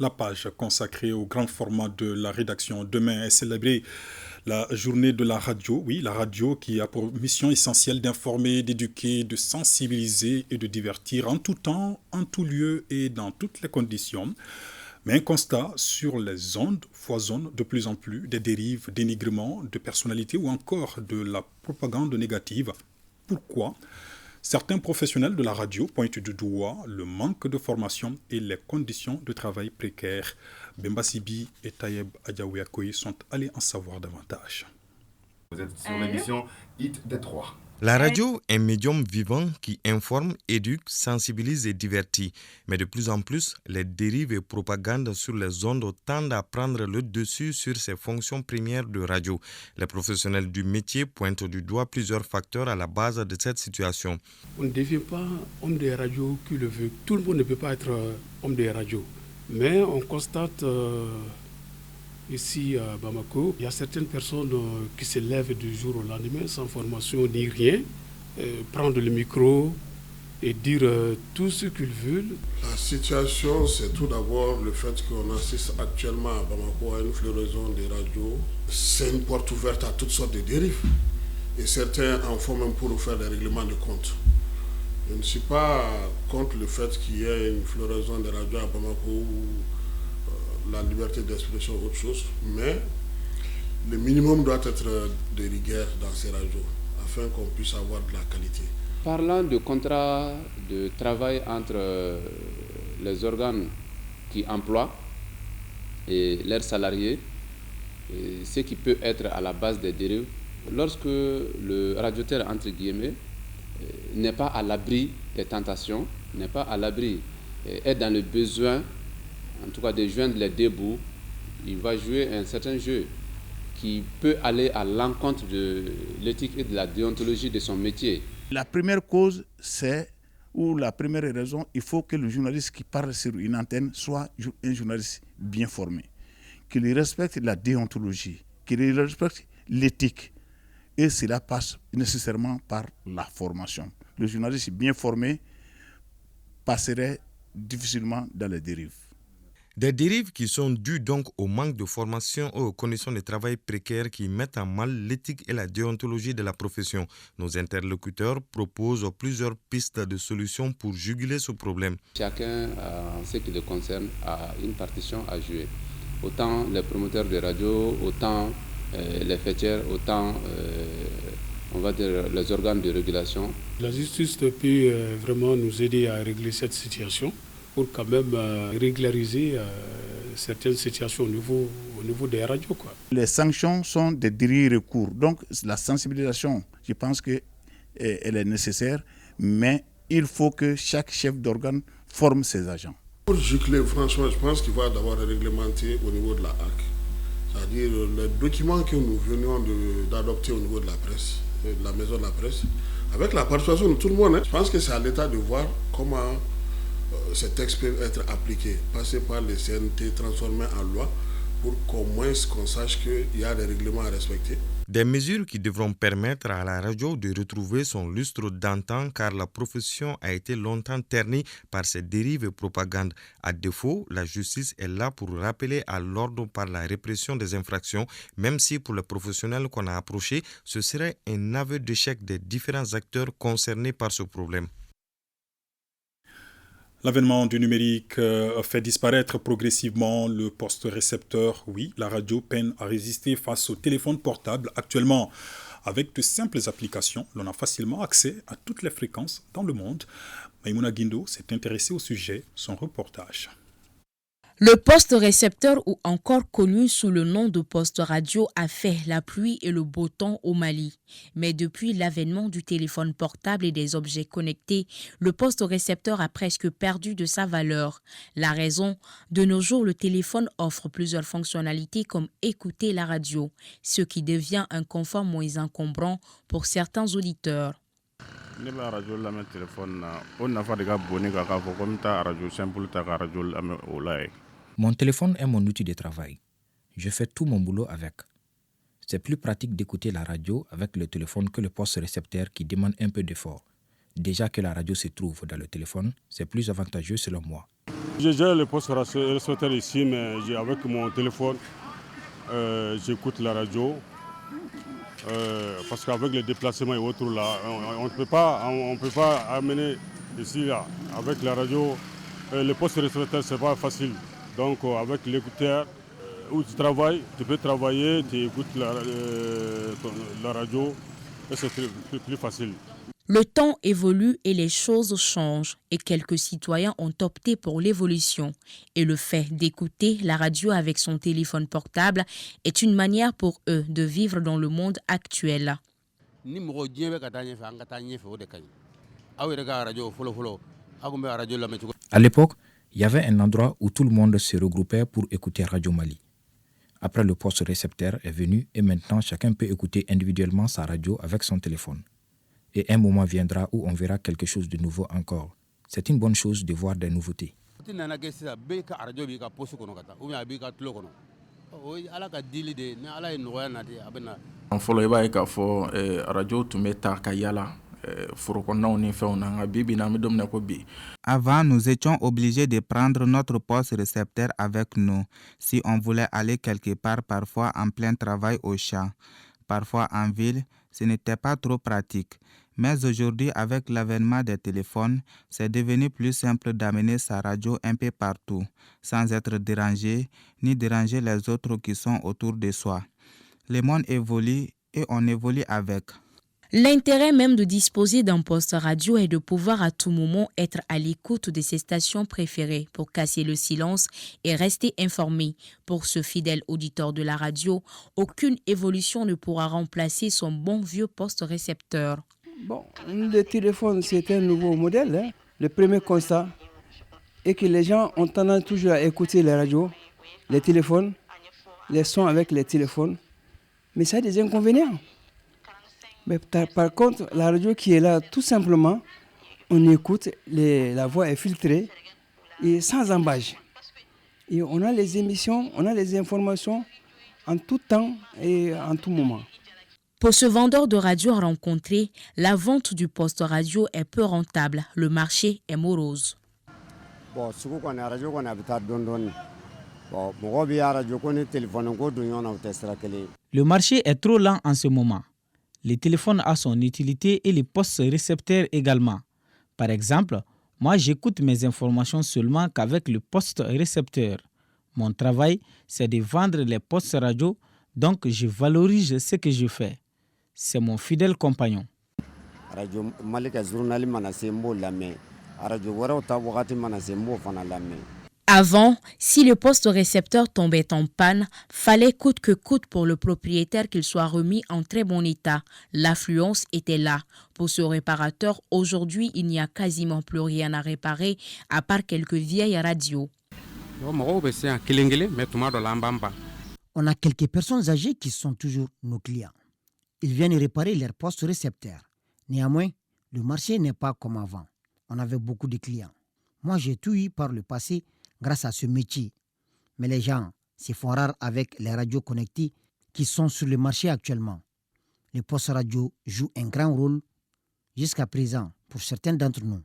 La page consacrée au grand format de la rédaction demain est célébrée la journée de la radio. Oui, la radio qui a pour mission essentielle d'informer, d'éduquer, de sensibiliser et de divertir en tout temps, en tout lieu et dans toutes les conditions. Mais un constat sur les ondes foisonne de plus en plus des dérives, dénigrements de personnalités ou encore de la propagande négative. Pourquoi? Certains professionnels de la radio pointent du doigt le manque de formation et les conditions de travail précaires. Bemba Sibi et Tayeb Adjaouyakoui sont allés en savoir davantage. Vous êtes sur l'émission Hit des Trois. La radio est un médium vivant qui informe, éduque, sensibilise et divertit. Mais de plus en plus, les dérives et propagandes sur les ondes tendent à prendre le dessus sur ses fonctions premières de radio. Les professionnels du métier pointent du doigt plusieurs facteurs à la base de cette situation. On ne devient pas homme des radios qui le veut. Tout le monde ne peut pas être homme des radios. Mais on constate ici à Bamako, il y a certaines personnes qui se lèvent du jour au lendemain sans formation ni rien, prendre le micro et dire tout ce qu'ils veulent. La situation, c'est tout d'abord le fait qu'on assiste actuellement à Bamako à une floraison des radios. C'est une porte ouverte à toutes sortes de dérives. Et certains en font même pour faire des règlements de compte. Je ne suis pas contre le fait qu'il y ait une floraison des radios à Bamako ou la liberté d'expression ou autre chose, mais le minimum doit être de rigueur dans ces radios afin qu'on puisse avoir de la qualité. Parlant de contrat de travail entre les organes qui emploient et leurs salariés, et ce qui peut être à la base des dérives, lorsque le radioteur, entre guillemets, n'est pas à l'abri des tentations, n'est pas à l'abri, est dans le besoin, en tout cas de joindre les deux bouts, il va jouer un certain jeu qui peut aller à l'encontre de l'éthique et de la déontologie de son métier. La première cause, ou la première raison, il faut que le journaliste qui parle sur une antenne soit un journaliste bien formé, qu'il respecte la déontologie, qu'il respecte l'éthique. Et cela passe nécessairement par la formation. Le journaliste bien formé passerait difficilement dans les dérives. Des dérives qui sont dues donc au manque de formation et aux conditions de travail précaires qui mettent en mal l'éthique et la déontologie de la profession. Nos interlocuteurs proposent plusieurs pistes de solutions pour juguler ce problème. Chacun, en ce qui le concerne, a une partition à jouer. Autant les promoteurs de radio, autant les fêtières, autant on va dire les organes de régulation. La justice peut vraiment nous aider à régler cette situation pour quand même régulariser certaines situations au niveau des radios, quoi. Les sanctions sont des derniers recours. Donc la sensibilisation, je pense qu'elle est nécessaire, mais il faut que chaque chef d'organe forme ses agents. Pour gicler, franchement, je pense qu'il va d'abord réglementer au niveau de la HAC. C'est-à-dire les documents que nous venions d'adopter au niveau de la presse, de la maison de la presse, avec la participation de tout le monde. Je pense que c'est à l'État de voir comment ces textes peuvent être appliqués, passer par les CNT, transformés en loi, pour qu'au moins qu'on sache qu'il y a des règlements à respecter. Des mesures qui devront permettre à la radio de retrouver son lustre d'antan car la profession a été longtemps ternie par ces dérives et propagandes. À défaut, la justice est là pour rappeler à l'ordre par la répression des infractions, même si pour les professionnels qu'on a approchés, ce serait un aveu d'échec des différents acteurs concernés par ce problème. L'avènement du numérique fait disparaître progressivement le poste récepteur. Oui, la radio peine à résister face au téléphone portable. Actuellement, avec de simples applications, l'on a facilement accès à toutes les fréquences dans le monde. Maïmouna Guindo s'est intéressée au sujet, son reportage. Le poste récepteur, ou encore connu sous le nom de poste radio, a fait la pluie et le beau temps au Mali. Mais depuis l'avènement du téléphone portable et des objets connectés, le poste récepteur a presque perdu de sa valeur. La raison, de nos jours, le téléphone offre plusieurs fonctionnalités comme écouter la radio, ce qui devient un confort moins encombrant pour certains auditeurs. Mon téléphone est mon outil de travail. Je fais tout mon boulot avec. C'est plus pratique d'écouter la radio avec le téléphone que le poste récepteur qui demande un peu d'effort. Déjà que la radio se trouve dans le téléphone, c'est plus avantageux selon moi. J'ai le poste récepteur ici, mais avec mon téléphone, j'écoute la radio. Parce qu'avec les déplacements et autres, là, on ne peut pas amener ici, là, avec la radio. Le poste récepteur, ce n'est pas facile. Donc, avec l'écouteur, où tu travailles, tu peux travailler, tu écoutes la radio, et c'est plus facile. Le temps évolue et les choses changent et quelques citoyens ont opté pour l'évolution. Et le fait d'écouter la radio avec son téléphone portable est une manière pour eux de vivre dans le monde actuel. À l'époque, il y avait un endroit où tout le monde se regroupait pour écouter Radio Mali. Après, le poste récepteur est venu et maintenant chacun peut écouter individuellement sa radio avec son téléphone. Et un moment viendra où on verra quelque chose de nouveau encore. C'est une bonne chose de voir des nouveautés. Avant, nous étions obligés de prendre notre poste récepteur avec nous si on voulait aller quelque part, parfois en plein travail au champ, parfois en ville. Ce n'était pas trop pratique. Mais aujourd'hui, avec l'avènement des téléphones, c'est devenu plus simple d'amener sa radio un peu partout, sans être dérangé, ni déranger les autres qui sont autour de soi. Le monde évolue et on évolue avec. L'intérêt même de disposer d'un poste radio est de pouvoir à tout moment être à l'écoute de ses stations préférées pour casser le silence et rester informé. Pour ce fidèle auditeur de la radio, aucune évolution ne pourra remplacer son bon vieux poste récepteur. Bon, le téléphone, c'est un nouveau modèle. Hein. Le premier constat est que les gens ont tendance toujours à écouter les radios, les téléphones, les sons avec les téléphones. Mais ça a des inconvénients. Mais par contre, la radio qui est là, tout simplement, on écoute, la voix est filtrée et sans embâche. Et on a les émissions, on a les informations en tout temps et en tout moment. Pour ce vendeur de radio rencontré, la vente du poste radio est peu rentable. Le marché est morose. Le marché est trop lent en ce moment. Les téléphones ont son utilité et les postes récepteurs également. Par exemple, moi j'écoute mes informations seulement qu'avec le poste récepteur. Mon travail, c'est de vendre les postes radio, donc je valorise ce que je fais. C'est mon fidèle compagnon. Avant, si le poste récepteur tombait en panne, fallait coûte que coûte pour le propriétaire qu'il soit remis en très bon état. L'affluence était là. Pour ce réparateur, aujourd'hui, il n'y a quasiment plus rien à réparer à part quelques vieilles radios. On a quelques personnes âgées qui sont toujours nos clients. Ils viennent réparer leurs postes récepteurs. Néanmoins, le marché n'est pas comme avant. On avait beaucoup de clients. Moi, j'ai tout eu par le passé grâce à ce métier. Mais les gens se font rares avec les radios connectées qui sont sur le marché actuellement. Les postes radio jouent un grand rôle jusqu'à présent pour certains d'entre nous.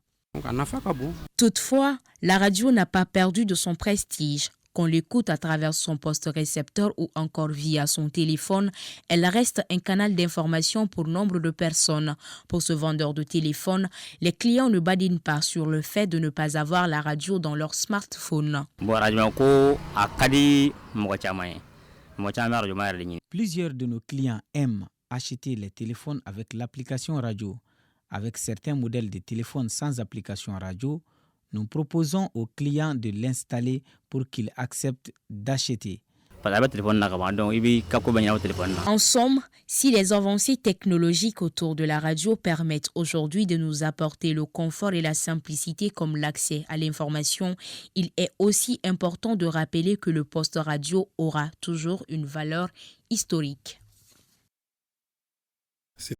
Toutefois, la radio n'a pas perdu de son prestige. Qu'on l'écoute à travers son poste récepteur ou encore via son téléphone, elle reste un canal d'information pour nombre de personnes. Pour ce vendeur de téléphone, les clients ne badinent pas sur le fait de ne pas avoir la radio dans leur smartphone. Plusieurs de nos clients aiment acheter les téléphones avec l'application radio. Avec certains modèles de téléphones sans application radio, nous proposons aux clients de l'installer pour qu'ils acceptent d'acheter. En somme, si les avancées technologiques autour de la radio permettent aujourd'hui de nous apporter le confort et la simplicité comme l'accès à l'information, il est aussi important de rappeler que le poste radio aura toujours une valeur historique.